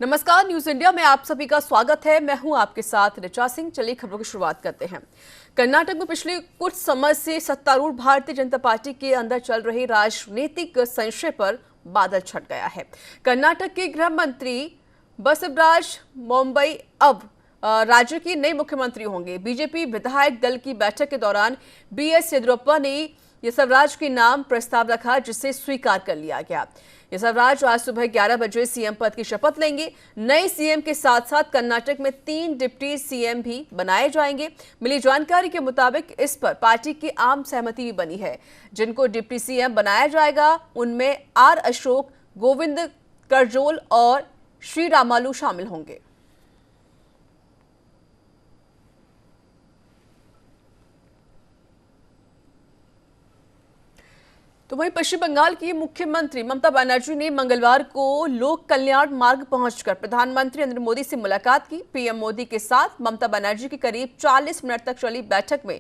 नमस्कार, news India में आप सभी का स्वागत है। मैं हूं आपके साथ ऋचा सिंह। चलिए खबरों की शुरुआत करते हैं। कर्नाटक में पिछले कुछ समय से सत्तारूढ़ भारतीय जनता पार्टी के अंदर चल रहे राजनीतिक संशय पर बादल छट गया है। कर्नाटक के गृह मंत्री बसवराज बोम्मई अब राज्य के नए मुख्यमंत्री होंगे। बीजेपी विधायक दल की बैठक के दौरान बीएस येदियुरप्पा ने बसवराज के नाम प्रस्ताव रखा, जिसे स्वीकार कर लिया गया। बसवराज आज सुबह 11 बजे सीएम पद की शपथ लेंगे। नए सीएम के साथ साथ कर्नाटक में 3 डिप्टी सीएम भी बनाए जाएंगे। मिली जानकारी के मुताबिक इस पर पार्टी की आम सहमति भी बनी है। जिनको डिप्टी सीएम बनाया जाएगा उनमें आर अशोक, गोविंद करजोल और श्री रामालू शामिल होंगे। तो वहीं पश्चिम बंगाल की मुख्यमंत्री ममता बनर्जी ने मंगलवार को लोक कल्याण मार्ग पहुंचकर प्रधानमंत्री नरेंद्र मोदी से मुलाकात की। पीएम मोदी के साथ ममता बनर्जी की करीब 40 मिनट तक चली बैठक में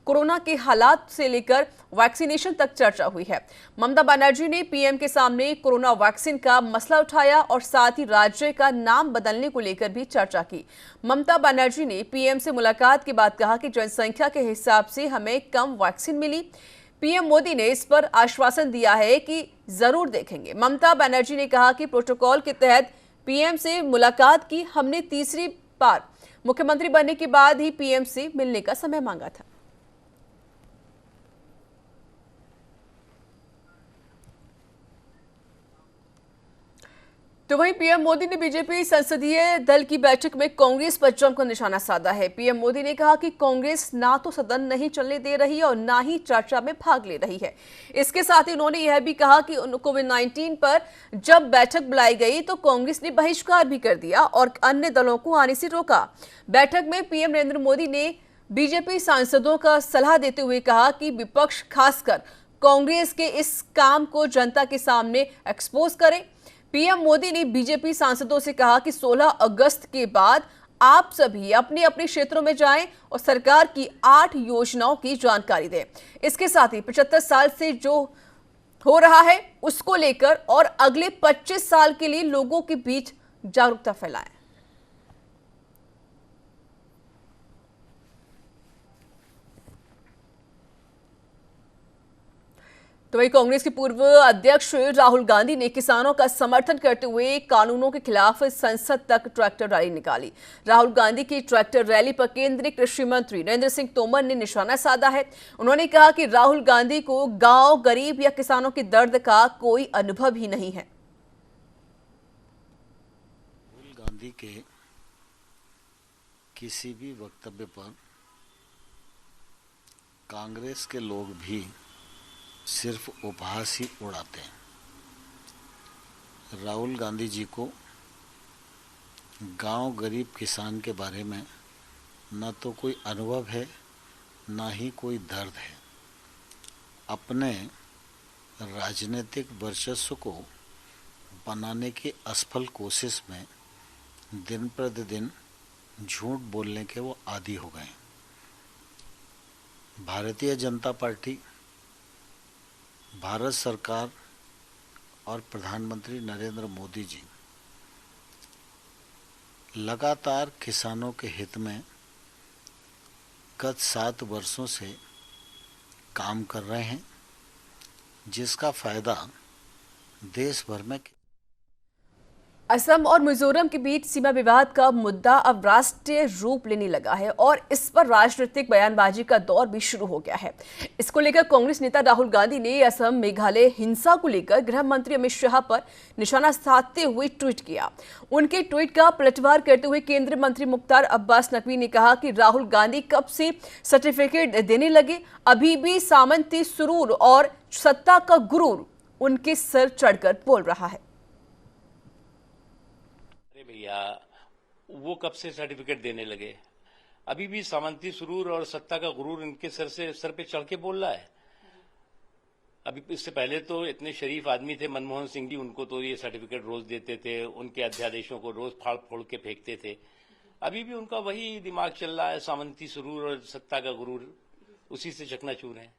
कोरोना के हालात से लेकर वैक्सीनेशन तक चर्चा हुई है। ममता बनर्जी ने पीएम के सामने कोरोना वैक्सीन का मसला उठाया और साथ ही राज्य का नाम बदलने को लेकर भी चर्चा की। ममता बनर्जी ने पीएम से मुलाकात के बाद कहा कि जनसंख्या के हिसाब से हमें कम वैक्सीन मिली। पीएम मोदी ने इस पर आश्वासन दिया है कि जरूर देखेंगे। ममता बनर्जी ने कहा कि प्रोटोकॉल के तहत पीएम से मुलाकात की। हमने तीसरी बार मुख्यमंत्री बनने के बाद ही पीएम से मिलने का समय मांगा था। तो वहीं पीएम मोदी ने बीजेपी संसदीय दल की बैठक में कांग्रेस पर जमकर निशाना साधा है। पीएम मोदी ने कहा कि कांग्रेस ना तो सदन नहीं चलने दे रही और ना ही चर्चा में भाग ले रही है। इसके साथ ही उन्होंने यह भी कहा कि कोविड-19 पर जब बैठक बुलाई गई तो कांग्रेस ने बहिष्कार भी कर दिया और अन्य दलों को आने से रोका। बैठक में पीएम नरेंद्र मोदी ने बीजेपी सांसदों का सलाह देते हुए कहा कि विपक्ष खासकर कांग्रेस के इस काम को जनता के सामने एक्सपोज करे। पीएम मोदी ने बीजेपी सांसदों से कहा कि 16 अगस्त के बाद आप सभी अपने अपने क्षेत्रों में जाएं और सरकार की 8 योजनाओं की जानकारी दें। इसके साथ ही 75 साल से जो हो रहा है उसको लेकर और अगले 25 साल के लिए लोगों के बीच जागरूकता फैलाएं। तो वही कांग्रेस के पूर्व अध्यक्ष राहुल गांधी ने किसानों का समर्थन करते हुए कानूनों के खिलाफ संसद तक ट्रैक्टर रैली निकाली। राहुल गांधी की ट्रैक्टर रैली पर केंद्रीय कृषि मंत्री नरेंद्र सिंह तोमर ने निशाना साधा है। उन्होंने कहा कि राहुल गांधी को गांव, गरीब या किसानों के दर्द का कोई अनुभव ही नहीं है। राहुल गांधी के किसी भी वक्तव्य पर कांग्रेस के लोग भी सिर्फ उपहास ही उड़ाते हैं। राहुल गांधी जी को गांव, गरीब, किसान के बारे में न तो कोई अनुभव है न ही कोई दर्द है। अपने राजनीतिक वर्चस्व को बनाने की असफल कोशिश में दिन प्रतिदिन झूठ बोलने के वो आदी हो गए। भारतीय जनता पार्टी, भारत सरकार और प्रधानमंत्री नरेंद्र मोदी जी लगातार किसानों के हित में गत 7 वर्षों से काम कर रहे हैं, जिसका फायदा देश भर में। असम और मिजोरम के बीच सीमा विवाद का मुद्दा अब राष्ट्रीय रूप लेने लगा है और इस पर राजनीतिक बयानबाजी का दौर भी शुरू हो गया है। इसको लेकर कांग्रेस नेता राहुल गांधी ने असम मेघालय हिंसा को लेकर गृह मंत्री अमित शाह पर निशाना साधते हुए ट्वीट किया। उनके ट्वीट का पलटवार करते हुए केंद्रीय मंत्री मुख्तार अब्बास नकवी ने कहा कि राहुल गांधी कब से सर्टिफिकेट देने लगे, अभी भी सामंती सुरूर और सत्ता का गुरूर उनके सर चढ़कर बोल रहा है। भैया वो कब से सर्टिफिकेट देने लगे, अभी भी सामंती सुरूर और सत्ता का गुरूर इनके सर पे चढ़ के बोल रहा है। अभी इससे पहले तो इतने शरीफ आदमी थे मनमोहन सिंह जी, उनको तो ये सर्टिफिकेट रोज देते थे, उनके अध्यादेशों को रोज फाड़ फोड़ के फेंकते थे। अभी भी उनका वही दिमाग चल रहा है, सामंती सुरूर और सत्ता का गुरूर, उसी से चकनाचूर है।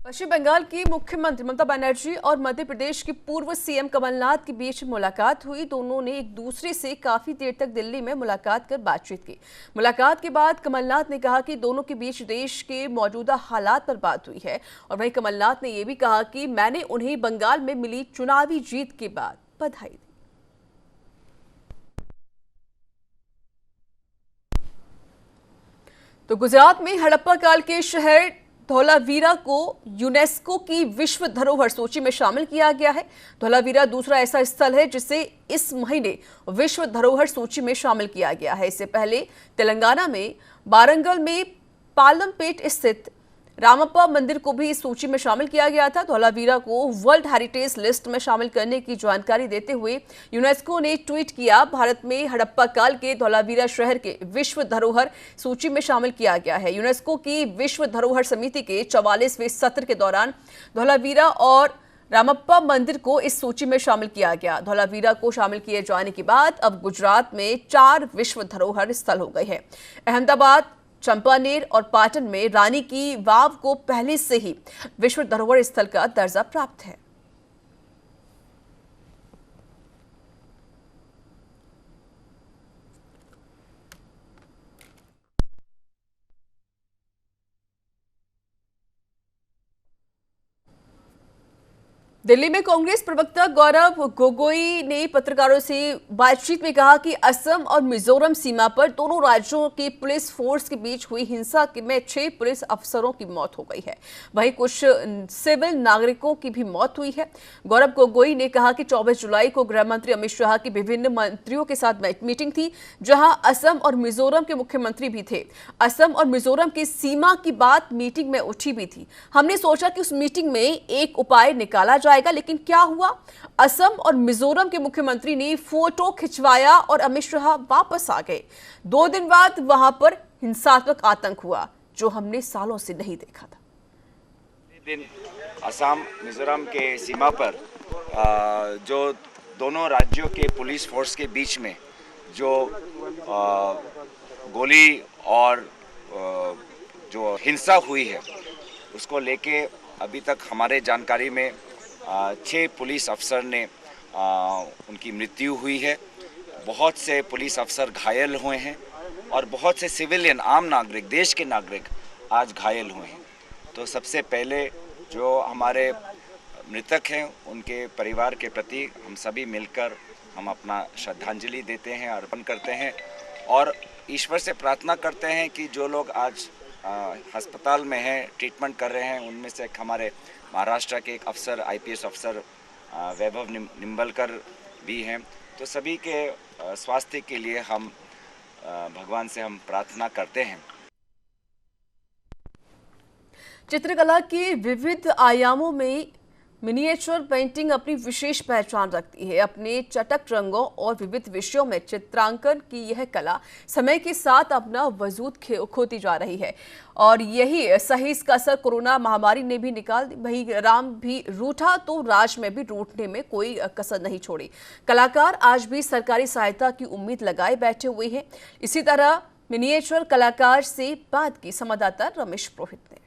पश्चिम बंगाल की मुख्यमंत्री ममता बनर्जी और मध्य प्रदेश के पूर्व सीएम कमलनाथ के बीच मुलाकात हुई। दोनों ने एक दूसरे से काफी देर तक दिल्ली में मुलाकात कर बातचीत की। मुलाकात के बाद कमलनाथ ने कहा कि दोनों के बीच देश के मौजूदा हालात पर बात हुई है और वहीं कमलनाथ ने यह भी कहा कि मैंने उन्हें बंगाल में मिली चुनावी जीत के बाद बधाई दी। तो गुजरात में हड़प्पा काल के शहर धौलावीरा को यूनेस्को की विश्व धरोहर सूची में शामिल किया गया है। धौलावीरा दूसरा ऐसा स्थल है जिसे इस महीने विश्व धरोहर सूची में शामिल किया गया है। इससे पहले तेलंगाना में वारंगल में पालमपेट स्थित रामप्पा मंदिर को भी इस सूची में शामिल किया गया था। धौलावीरा को वर्ल्ड हेरिटेज लिस्ट में शामिल करने की जानकारी देते हुए यूनेस्को ने ट्वीट किया, भारत में हड़प्पा काल के धौलावीरा शहर के विश्व धरोहर सूची में शामिल किया गया है। यूनेस्को की विश्व धरोहर समिति के 44वें सत्र के दौरान धौलावीरा और रामप्पा मंदिर को इस सूची में शामिल किया गया। धौलावीरा को शामिल किए जाने के बाद अब गुजरात में 4 विश्व धरोहर स्थल हो गए हैं। अहमदाबाद, चंपानेर और पाटन में रानी की वाव को पहले से ही विश्व धरोहर स्थल का दर्जा प्राप्त है। दिल्ली में कांग्रेस प्रवक्ता गौरव गोगोई ने पत्रकारों से बातचीत में कहा कि असम और मिजोरम सीमा पर दोनों राज्यों की पुलिस फोर्स के बीच हुई हिंसा में 6 पुलिस अफसरों की मौत हो गई है। वहीं कुछ सिविल नागरिकों की भी मौत हुई है। गौरव गोगोई ने कहा कि 24 जुलाई को गृह मंत्री अमित शाह की विभिन्न मंत्रियों के साथ मीटिंग थी, जहां असम और मिजोरम के मुख्यमंत्री भी थे। असम और मिजोरम की सीमा की बात मीटिंग में उठी भी थी। हमने सोचा कि उस मीटिंग में एक उपाय निकाला जाए, लेकिन क्या हुआ? असम और मिजोरम के मुख्यमंत्री ने फोटो खिंचवाया और अमित शाह वापस आ गए। 2 दिन बाद वहां पर हिंसात्मक आतंक हुआ, जो हमने सालों से नहीं देखा था। दिन असम मिजोरम के सीमा पर जो दोनों राज्यों के पुलिस फोर्स के बीच में जो गोली और जो हिंसा हुई है, उसको लेके अभी तक हमारे जानकारी में 6 पुलिस अफसर ने उनकी मृत्यु हुई है। बहुत से पुलिस अफसर घायल हुए हैं और बहुत से सिविलियन आम नागरिक, देश के नागरिक आज घायल हुए हैं। तो सबसे पहले जो हमारे मृतक हैं उनके परिवार के प्रति हम सभी मिलकर हम अपना श्रद्धांजलि देते हैं, अर्पण करते हैं और ईश्वर से प्रार्थना करते हैं कि जो लोग आज अस्पताल में हैं, ट्रीटमेंट कर रहे हैं, उनमें से हमारे महाराष्ट्र के एक अफसर, आईपीएस अफसर वैभव निम्बलकर भी हैं। तो सभी के स्वास्थ्य के लिए हम भगवान से हम प्रार्थना करते हैं। चित्रकला के विविध आयामों में मिनिएचर पेंटिंग अपनी विशेष पहचान रखती है। अपने चटक रंगों और विविध विषयों में चित्रांकन की यह कला समय के साथ अपना वजूद खोती जा रही है और यही सही इसका असर कोरोना महामारी ने भी निकाल दी। वही राम भी रूठा तो राज में भी रूठने में कोई कसर नहीं छोड़ी। कलाकार आज भी सरकारी सहायता की उम्मीद लगाए बैठे हुए हैं। इसी तरह मिनिएचर कलाकार से बात की संवाददाता रमेश पुरोहित ने।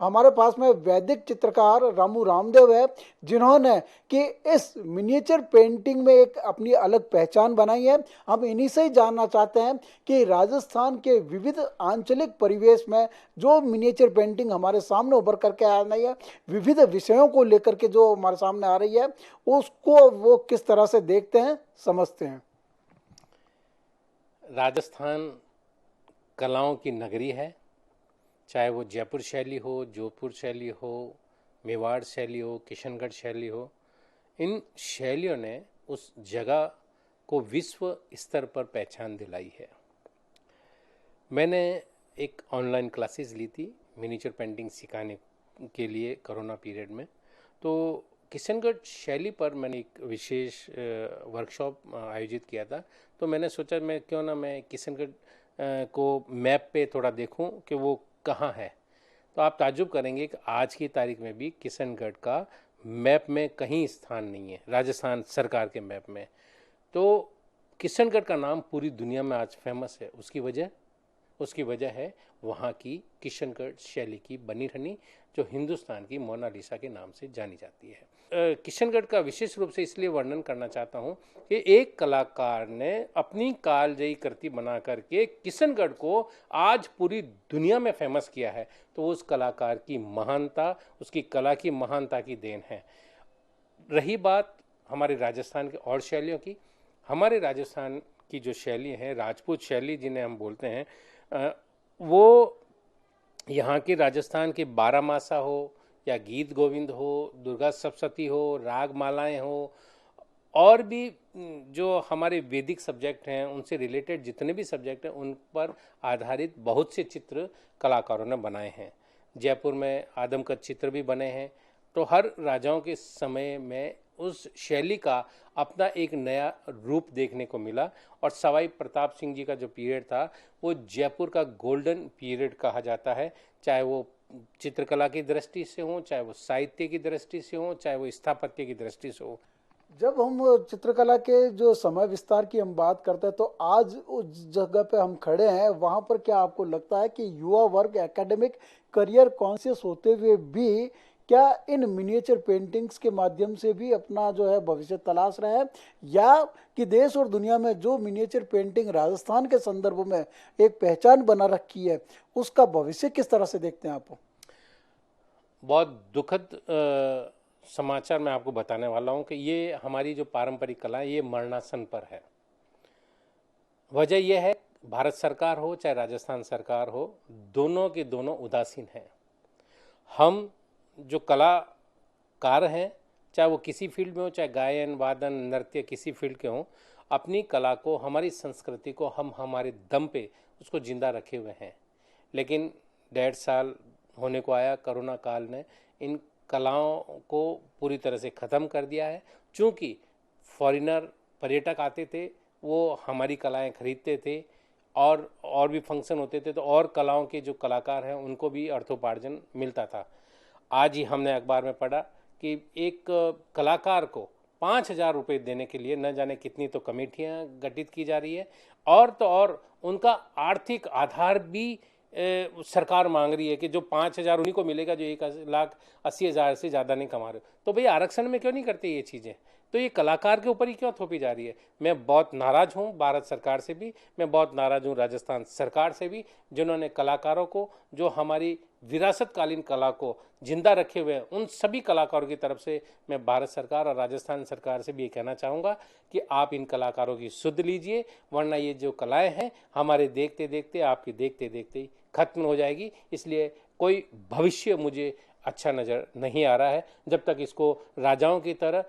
हमारे पास में वैदिक चित्रकार रामू रामदेव है, जिन्होंने कि इस मिनिएचर पेंटिंग में एक अपनी अलग पहचान बनाई है। हम इन्हीं से ही जानना चाहते हैं कि राजस्थान के विविध आंचलिक परिवेश में जो मिनिएचर पेंटिंग हमारे सामने उभर करके आ रही है, विविध विषयों को लेकर के जो हमारे सामने आ रही है, उसको वो किस तरह से देखते हैं, समझते हैं। राजस्थान कलाओं की नगरी है, चाहे वो जयपुर शैली हो, जोधपुर शैली हो, मेवाड़ शैली हो, किशनगढ़ शैली हो। इन शैलियों ने उस जगह को विश्व स्तर पर पहचान दिलाई है। मैंने एक ऑनलाइन क्लासेस ली थी मिनिएचर पेंटिंग सिखाने के लिए कोरोना पीरियड में। तो किशनगढ़ शैली पर मैंने एक विशेष वर्कशॉप आयोजित किया था। तो मैंने सोचा मैं क्यों ना मैं किशनगढ़ को मैप पे थोड़ा देखूं कि वो कहाँ है। तो आप ताज्जुब करेंगे कि आज की तारीख में भी किशनगढ़ का मैप में कहीं स्थान नहीं है, राजस्थान सरकार के मैप में। तो किशनगढ़ का नाम पूरी दुनिया में आज फेमस है। उसकी वजह उसकी वजह है वहाँ की किशनगढ़ शैली की बनी ठनी, जो हिंदुस्तान की मोनालिसा के नाम से जानी जाती है। किशनगढ़ का विशेष रूप से इसलिए वर्णन करना चाहता हूँ कि एक कलाकार ने अपनी कालजयी कृति बना करके किशनगढ़ को आज पूरी दुनिया में फेमस किया है, तो उस कलाकार की महानता, उसकी कला की महानता की देन है। रही बात हमारे राजस्थान के और शैलियों की, हमारे राजस्थान की जो शैली है, राजपूत शैली जिन्हें हम बोलते हैं, वो यहाँ के राजस्थान के बारामासा हो या गीत गोविंद हो, दुर्गा सप्तशती हो, राग मालाएं हो, और भी जो हमारे वैदिक सब्जेक्ट हैं उनसे रिलेटेड जितने भी सब्जेक्ट हैं उन पर आधारित बहुत से चित्र कलाकारों ने बनाए हैं। जयपुर में आदमकद चित्र भी बने हैं। तो हर राजाओं के समय में उस शैली का अपना एक नया रूप देखने को मिला, और सवाई प्रताप सिंह जी का जो पीरियड था वो जयपुर का गोल्डन पीरियड कहा जाता है, चाहे वो चित्रकला की दृष्टि से हो, चाहे वो साहित्य की दृष्टि से हो, चाहे वो स्थापत्य की दृष्टि से हो। जब हम चित्रकला के जो समय विस्तार की हम बात करते हैं तो आज उस जगह पे हम खड़े हैं, वहाँ पर क्या आपको लगता है कि युवा वर्ग एकेडमिक करियर कॉन्शियस होते हुए भी क्या इन मिनिएचर पेंटिंग्स के माध्यम से भी अपना जो है भविष्य तलाश रहे हैं, या कि देश और दुनिया में जो मिनिएचर पेंटिंग राजस्थान के संदर्भ में एक पहचान बना रखी है उसका भविष्य किस तरह से देखते हैं आप? बहुत दुखद समाचार मैं आपको बताने वाला हूं कि ये हमारी जो पारंपरिक कला है ये मरणासन पर है। वजह यह है, भारत सरकार हो चाहे राजस्थान सरकार हो, दोनों के दोनों उदासीन हैं। हम जो कलाकार हैं, चाहे वो किसी फील्ड में हो, चाहे गायन वादन नृत्य किसी फील्ड के हों, अपनी कला को, हमारी संस्कृति को हम हमारे दम पे उसको जिंदा रखे हुए हैं। लेकिन 1.5 साल होने को आया, कोरोना काल ने इन कलाओं को पूरी तरह से ख़त्म कर दिया है। चूँकि फॉरेनर पर्यटक आते थे, वो हमारी कलाएं खरीदते थे, और भी फंक्शन होते थे, तो और कलाओं के जो कलाकार हैं उनको भी अर्थोपार्जन मिलता था। आज ही हमने अखबार में पढ़ा कि एक कलाकार को 5,000 रुपये देने के लिए न जाने कितनी तो कमेटियां गठित की जा रही है, और तो और उनका आर्थिक आधार भी सरकार मांग रही है कि जो 5,000 उन्हीं को मिलेगा जो 1,80,000 से ज़्यादा नहीं कमा रहे। तो भाई आरक्षण में क्यों नहीं करते ये चीज़ें? तो ये कलाकार के ऊपर ही क्यों थोपी जा रही है? मैं बहुत नाराज़ हूँ भारत सरकार से भी, मैं बहुत नाराज़ हूँ राजस्थान सरकार से भी, जिन्होंने कलाकारों को, जो हमारी विरासतकालीन कला को जिंदा रखे हुए हैं, उन सभी कलाकारों की तरफ से मैं भारत सरकार और राजस्थान सरकार से भी ये कहना चाहूँगा कि आप इन कलाकारों की सुध लीजिए, वरना ये जो कलाएँ हैं हमारे देखते देखते, आपके देखते देखते ही खत्म हो जाएगी। इसलिए कोई भविष्य मुझे अच्छा नज़र नहीं आ रहा है जब तक इसको राजाओं की तरह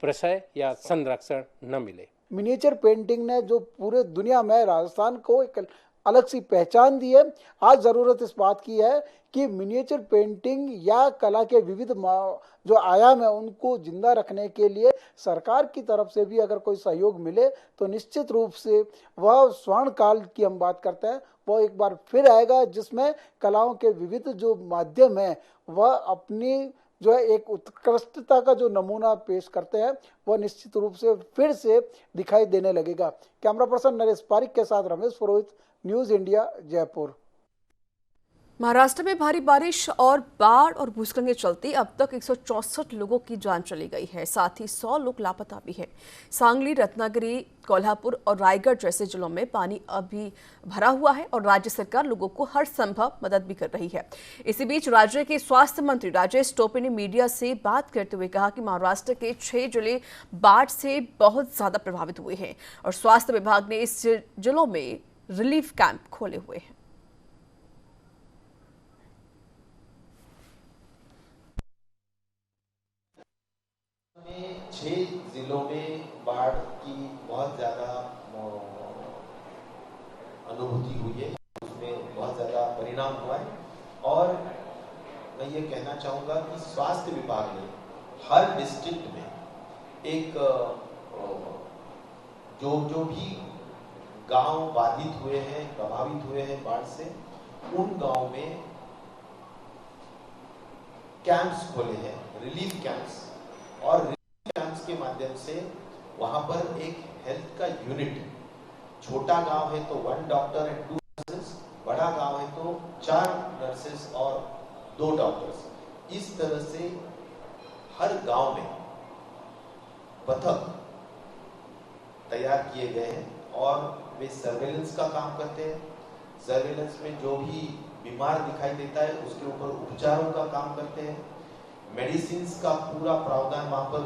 प्रशय या संरक्षण न मिले। मिनिएचर पेंटिंग ने जो पूरे दुनिया में राजस्थान को एक अलग सी पहचान दी है, आज ज़रूरत इस बात की है कि मिनिएचर पेंटिंग या कला के विविध जो आयाम है उनको जिंदा रखने के लिए सरकार की तरफ से भी अगर कोई सहयोग मिले तो निश्चित रूप से वह स्वर्ण काल की हम बात करते हैं वो एक बार फिर आएगा, जिसमें कलाओं के विविध जो माध्यम हैं वह अपनी जो है एक उत्कृष्टता का जो नमूना पेश करते हैं वह निश्चित रूप से फिर से दिखाई देने लगेगा। कैमरा पर्सन नरेश पारिक के साथ रमेश पुरोहित, न्यूज़ इंडिया, जयपुर। महाराष्ट्र में भारी बारिश और बाढ़ और भूस्खलन के चलते अब तक 164 लोगों की जान चली गई है, साथ ही 100 लोग लापता भी हैं। सांगली, रत्नागिरी, कोल्हापुर और रायगढ़ जैसे जिलों में पानी अभी भरा हुआ है और राज्य सरकार लोगों को हर संभव मदद भी कर रही है। इसी बीच राज्य के स्वास्थ्य मंत्री राजेश टोपे ने मीडिया से बात करते हुए कहा कि महाराष्ट्र के 6 जिले बाढ़ से बहुत ज्यादा प्रभावित हुए हैं और स्वास्थ्य विभाग ने इस जिलों में रिलीफ कैंप खोले हुए हैं। 6 जिलों में बाढ़ की बहुत ज़्यादा अनुभूति हुई है, उसमें बहुत ज़्यादा परिणाम हुआ है। और मैं ये कहना चाहूँगा कि स्वास्थ्य विभाग ने हर डिस्ट्रिक्ट में एक जो भी गांव बाधित हुए हैं, प्रभावित हुए हैं बाढ़ से, उन गांव में कैंप्स खोले हैं, रिलीफ कैंप्स, और रिलीफ कैंप्स के माध्यम से वहां पर एक हेल्थ का यूनिट, छोटा गांव है तो 1 डॉक्टर एंड 2 नर्सेस, बड़ा गांव है तो 4 नर्सेस और 2 डॉक्टर्स, इस तरह से हर गांव में पथक तैयार किए गए हैं और वे सर्वेलेंस का काम करते हैं। सर्वेलेंस में जो भी बीमार दिखाई देता है उसके ऊपर उपचारों का काम करते हैं। मेडिसिन का पूरा प्रावधान वहां पर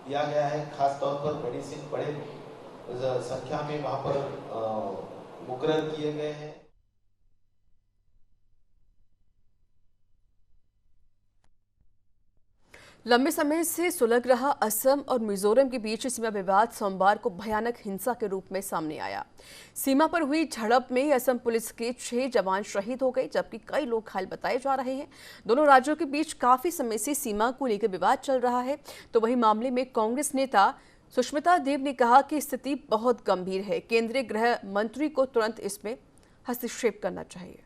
दिया गया है, खास तौर पर मेडिसिन बड़े संख्या में वहां पर मुकर्रर किए गए हैं। लंबे समय से सुलग रहा असम और मिजोरम के बीच सीमा विवाद सोमवार को भयानक हिंसा के रूप में सामने आया। सीमा पर हुई झड़प में असम पुलिस के 6 जवान शहीद हो गए, जबकि कई लोग घायल बताए जा रहे हैं। दोनों राज्यों के बीच काफी समय से सीमा को लेकर विवाद चल रहा है। तो वहीं मामले में कांग्रेस नेता सुष्मिता देव ने कहा कि स्थिति बहुत गंभीर है, केंद्रीय गृह मंत्री को तुरंत इसमें हस्तक्षेप करना चाहिए।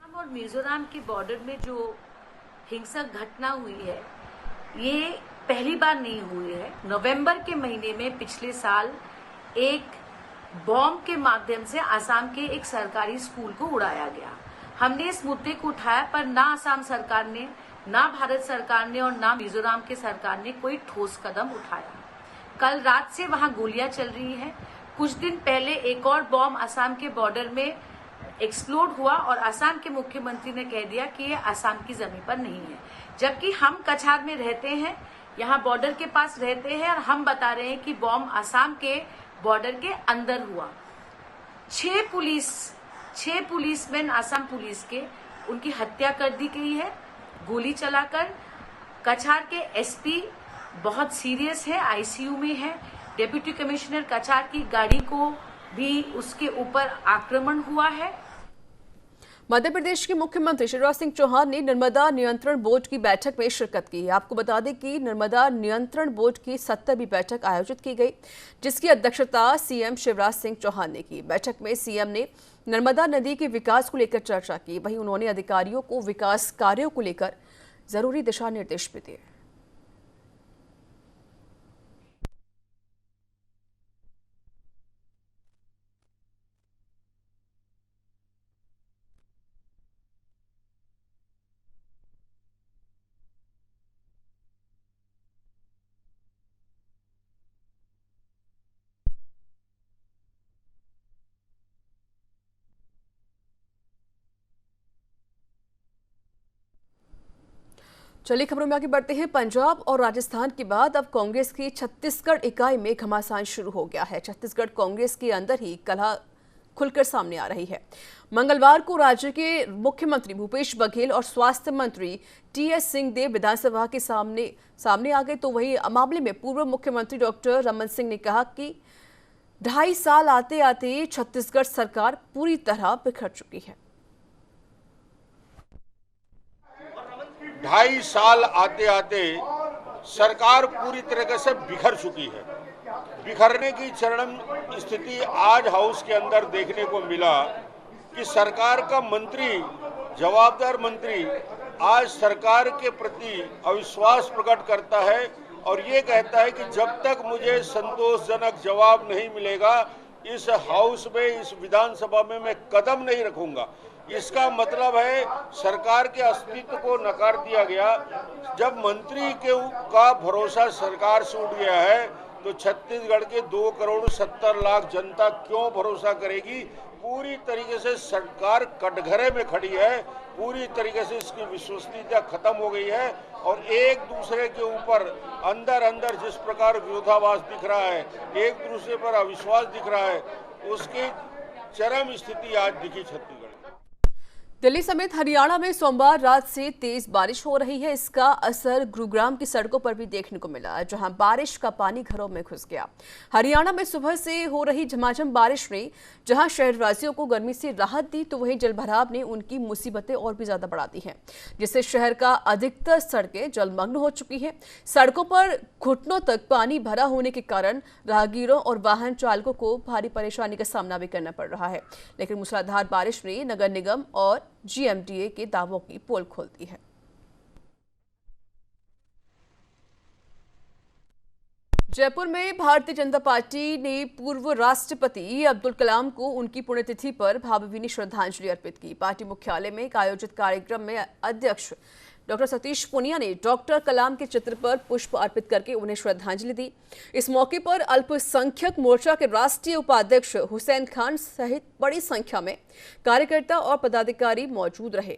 असम और मिजोरम के बॉर्डर में जो हिंसक घटना हुई है, ये पहली बार नहीं हुई है। नवंबर के महीने में पिछले साल एक बॉम्ब के माध्यम से असम के एक सरकारी स्कूल को उड़ाया गया। हमने इस मुद्दे को उठाया, पर ना असम सरकार ने, ना भारत सरकार ने और ना मिजोरम के सरकार ने कोई ठोस कदम उठाया। कल रात से वहां गोलियां चल रही हैं। कुछ दिन पहले एक और बॉम्ब असम के बॉर्डर में एक्सप्लोड हुआ और असम के मुख्यमंत्री ने कह दिया कि ये असम की जमीन पर नहीं है, जबकि हम कछार में रहते हैं, यहाँ बॉर्डर के पास रहते हैं और हम बता रहे हैं कि बॉम्ब असम के बॉर्डर के अंदर हुआ। 6 पुलिसमैन असम पुलिस के, उनकी हत्या कर दी गई है गोली चलाकर। कछार के एसपी बहुत सीरियस है, आईसीयू में है। डिप्टी कमिश्नर कछार की गाड़ी को भी उसके ऊपर आक्रमण हुआ है। मध्य प्रदेश के मुख्यमंत्री शिवराज सिंह चौहान ने नर्मदा नियंत्रण बोर्ड की बैठक में शिरकत की। आपको बता दें कि नर्मदा नियंत्रण बोर्ड की 70वीं बैठक आयोजित की गई, जिसकी अध्यक्षता सीएम शिवराज सिंह चौहान ने की। बैठक में सीएम ने नर्मदा नदी के विकास को लेकर चर्चा की। वहीं उन्होंने अधिकारियों को विकास कार्यों को लेकर जरूरी दिशा निर्देश भी दिए। चलिए खबरों में आगे बढ़ते हैं। पंजाब और राजस्थान के बाद अब कांग्रेस की छत्तीसगढ़ इकाई में घमासान शुरू हो गया है। छत्तीसगढ़ कांग्रेस के अंदर ही कलह खुलकर सामने आ रही है। मंगलवार को राज्य के मुख्यमंत्री भूपेश बघेल और स्वास्थ्य मंत्री टीएस सिंहदेव विधानसभा के सामने आ गए। तो वहीं मामले में पूर्व मुख्यमंत्री डॉक्टर रमन सिंह ने कहा कि 2.5 साल आते आते छत्तीसगढ़ सरकार पूरी तरह बिखर चुकी है। 2.5 साल आते आते सरकार पूरी तरीके से बिखर चुकी है। बिखरने की चरम स्थिति आज हाउस के अंदर देखने को मिला कि सरकार का मंत्री, जवाबदार मंत्री, आज सरकार के प्रति अविश्वास प्रकट करता है और ये कहता है कि जब तक मुझे संतोषजनक जवाब नहीं मिलेगा इस हाउस में, इस विधानसभा में मैं कदम नहीं रखूंगा। इसका मतलब है सरकार के अस्तित्व को नकार दिया गया। जब मंत्री का भरोसा सरकार से उठ गया है तो छत्तीसगढ़ के 2,70,00,000 जनता क्यों भरोसा करेगी। पूरी तरीके से सरकार कटघरे में खड़ी है, पूरी तरीके से इसकी विश्वसनीयता खत्म हो गई है और एक दूसरे के ऊपर अंदर अंदर जिस प्रकार विरोधाभास दिख रहा है, एक दूसरे पर अविश्वास दिख रहा है, उसकी चरम स्थिति आज दिखी छत्तीसगढ़। दिल्ली समेत हरियाणा में सोमवार रात से तेज बारिश हो रही है। इसका असर गुरुग्राम की सड़कों पर भी देखने को मिला, जहां बारिश का पानी घरों में घुस गया। हरियाणा में सुबह से हो रही झमाझम बारिश ने जहां शहरवासियों को गर्मी से राहत दी, तो वहीं जलभराव ने उनकी मुसीबतें और भी ज्यादा बढ़ा दी हैं, जिससे शहर का अधिकतर सड़कें जलमग्न हो चुकी हैं। सड़कों पर घुटनों तक पानी भरा होने के कारण राहगीरों और वाहन चालकों को भारी परेशानी का सामना भी करना पड़ रहा है। लेकिन मूसलाधार बारिश ने नगर निगम और जीएमडीए के दावों की पोल खोल दी है। जयपुर में भारतीय जनता पार्टी ने पूर्व राष्ट्रपति अब्दुल कलाम को उनकी पुण्यतिथि पर भावभीनी श्रद्धांजलि अर्पित की। पार्टी मुख्यालय में एक आयोजित कार्यक्रम में अध्यक्ष डॉक्टर सतीश पूनिया ने डॉक्टर कलाम के चित्र पर पुष्प अर्पित करके उन्हें श्रद्धांजलि दी। इस मौके पर अल्पसंख्यक मोर्चा के राष्ट्रीय उपाध्यक्ष हुसैन खान सहित बड़ी संख्या में कार्यकर्ता और पदाधिकारी मौजूद रहे।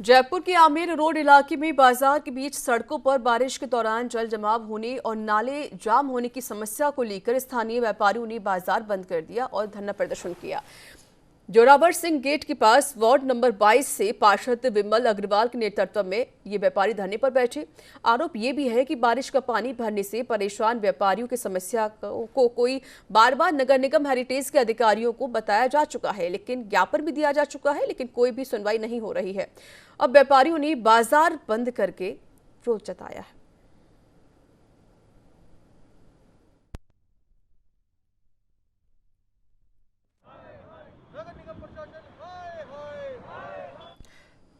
जयपुर के आमेर रोड इलाके में बाजार के बीच सड़कों पर बारिश के दौरान जल जमाव होने और नाले जाम होने की समस्या को लेकर स्थानीय व्यापारियों ने बाजार बंद कर दिया और धरना प्रदर्शन किया। जोरावर सिंह गेट के पास वार्ड नंबर 22 से पार्षद विमल अग्रवाल के नेतृत्व में ये व्यापारी धरने पर बैठे। आरोप ये भी है कि बारिश का पानी भरने से परेशान व्यापारियों की समस्या को कोई बार बार नगर निगम हेरिटेज के अधिकारियों को बताया जा चुका है, लेकिन ज्ञापन भी दिया जा चुका है, लेकिन कोई भी सुनवाई नहीं हो रही है। अब व्यापारियों ने बाजार बंद करके विरोध जताया है।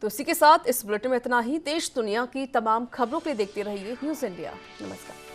तो इसी के साथ इस बुलेटिन में इतना ही। देश दुनिया की तमाम खबरों के लिए देखते रहिए न्यूज़ इंडिया। नमस्कार।